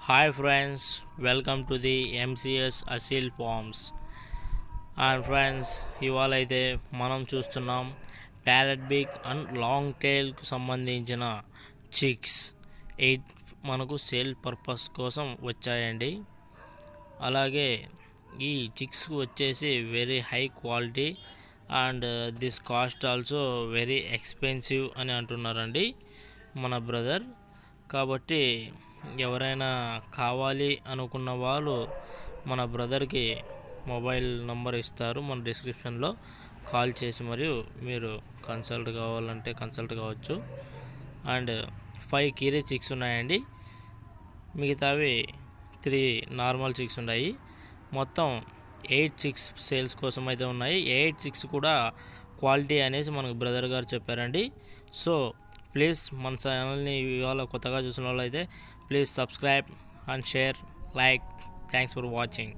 Hi friends, welcome to the MCS Aseel farms. And friends, ఇవాళ అయితే మనం చూస్తున్నాం ప్యారెట్ బీక్ అండ్ లాంగ్ టైల్కు సంబంధించిన చిక్స్ 8 మనకు సేల్ పర్పస్ కోసం వచ్చాయండి. అలాగే ఈ చిక్స్కు వచ్చేసి very high quality and this cost also very expensive అని అంటున్నారండి మన బ్రదర్. కాబట్టి ఎవరైనా కావాలి అనుకున్న వాళ్ళు మన బ్రదర్కి మొబైల్ నంబర్ ఇస్తారు, మన డిస్క్రిప్షన్లో కాల్ చేసి మరియు మీరు కన్సల్ట్ కావాలంటే కన్సల్ట్ కావచ్చు. అండ్ 5 కీరీ చిక్స్ ఉన్నాయండి, మిగతావి 3 నార్మల్ చిక్స్ ఉన్నాయి. మొత్తం 8 చిక్స్ సేల్స్ కోసం అయితే ఉన్నాయి. 8 చిక్స్ కూడా క్వాలిటీ అనేసి మనకు బ్రదర్ గారు చెప్పారండి. సో ప్లీజ్ మన ఛానల్ని ఇవాళ కొత్తగా చూసిన వాళ్ళు అయితే please subscribe and share, like. Thanks for watching.